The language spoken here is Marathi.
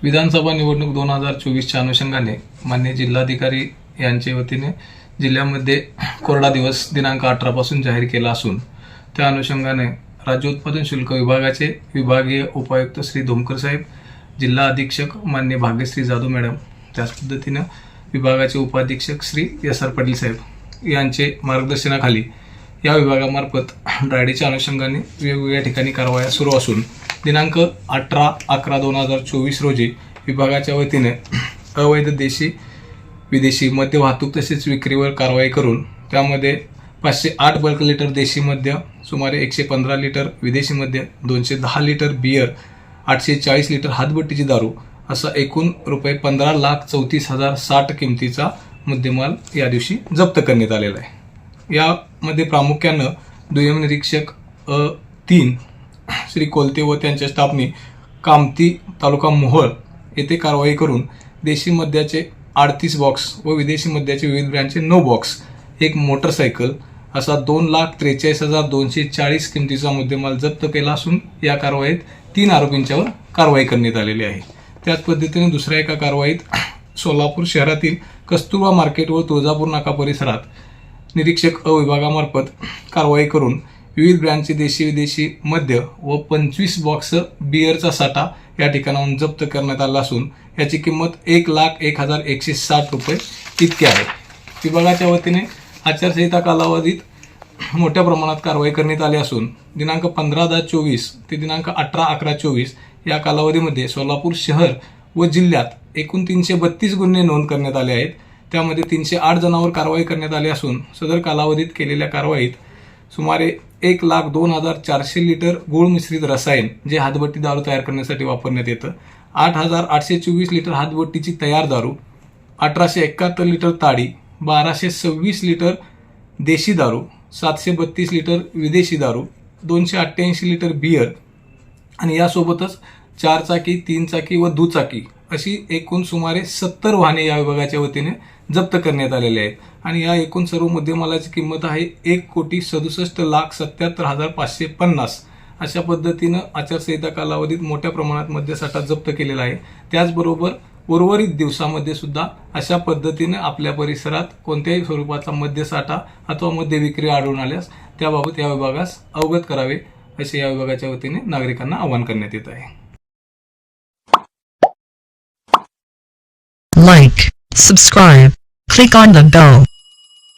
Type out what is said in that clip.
विधानसभा निवडणूक 2024च्या अनुषंगाने माननीय जिल्हाधिकारी यांच्या वतीने जिल्ह्यामध्ये कोरडा दिवस दिनांक 18 पासून जाहीर केला असून त्या अनुषंगाने राज्य उत्पादन शुल्क विभागाचे विभागीय उपायुक्त श्री धोमकर साहेब, जिल्हा अधीक्षक माननीय भाग्यश्री जाधव मॅडम, त्याच पद्धतीने विभागाचे उपाधीक्षक श्री एस.आर. पाटील साहेब यांचे मार्गदर्शनाखाली या विभागामार्फत ड्रायडेच्या अनुषंगाने वेगवेगळ्या ठिकाणी कारवाया सुरू असून दिनांक 18/11/2024 रोजी विभागाच्या वतीने अवैध देशी विदेशी मद्य वाहतूक तसेच विक्रीवर कारवाई करून त्यामध्ये 508 बल्क लिटर देशी मद्य, सुमारे 115 लिटर विदेशी मद्य, 210 लिटर बियर, 840 लिटर हातभट्टीची दारू असा एकूण ₹15,34,060 किमतीचा मुद्देमाल या दिवशी जप्त करण्यात आलेला आहे। यामध्ये प्रामुख्यानं दुय्यम निरीक्षक 3 श्री कोलते व त्यांच्या स्टाफने कामती तालुका मोहोळ येथे कारवाई करून देशी मद्याचे 38 बॉक्स व विदेशी मद्याचे विविध ब्रँडचे 9 बॉक्स, एक मोटरसायकल असा 2,43,240 किमतीचा मुद्देमाल जप्त केला असून या कारवाईत 3 आरोपींच्यावर कारवाई करण्यात आलेली आहे। त्याच पद्धतीने दुसऱ्या एका कारवाईत सोलापूर शहरातील कस्तुरबा मार्केट व तुळजापूर नाका परिसरात निरीक्षक विभागामार्फत कारवाई करून विविध ब्रँडचे देशी विदेशी मद्य व 25 बॉक्स बियरचा साठा या ठिकाणाहून जप्त करण्यात आला असून याची किंमत ₹1,01,160 इतकी आहे। विभागाच्या वतीने आचारसंहिता कालावधीत मोठ्या प्रमाणात कारवाई करण्यात आली असून दिनांक 15/10/24 ते दिनांक 18/11/24 या कालावधीमध्ये सोलापूर शहर व जिल्ह्यात एकूण 332 गुन्हे नोंद करण्यात आले आहेत। त्यामध्ये 308 जणांवर कारवाई करण्यात आली असून सदर कालावधीत केलेल्या कारवाईत सुमारे 1,02,400 लिटर गूळ मिश्रित रसायन जे हातभट्टी दारू तयार करण्यासाठी वापरण्यात येतं, 8,824 लिटर हातभट्टीची तयार दारू, 1,871 लिटर ताडी, 1,226 लिटर देशी दारू, 732 लिटर विदेशी दारू, 288 लिटर बियर आणि यासोबतच 4 चाकी, 3 चाकी व दुचाकी अशी एकूण सुमारे 70 वाहने या विभागाच्या वतीने जप्त करण्यात आलेले आहेत आणि या एकूण सर्व मुद्देमालाची किंमत आहे ₹1,67,77,550 अशा पद्धतीनं आचारसंहिता कालावधीत मोठ्या प्रमाणात मद्यसाठा जप्त केलेला आहे। त्याचबरोबर उर्वरित दिवसामध्ये सुद्धा अशा पद्धतीने आपल्या परिसरात कोणत्याही स्वरूपाचा मद्यसाठा अथवा मद्य विक्री आढळून आल्यास त्याबाबत या विभागास अवगत करावे असे या विभागाच्या वतीने नागरिकांना आवाहन करण्यात येत आहे। Like, subscribe, click on the bell.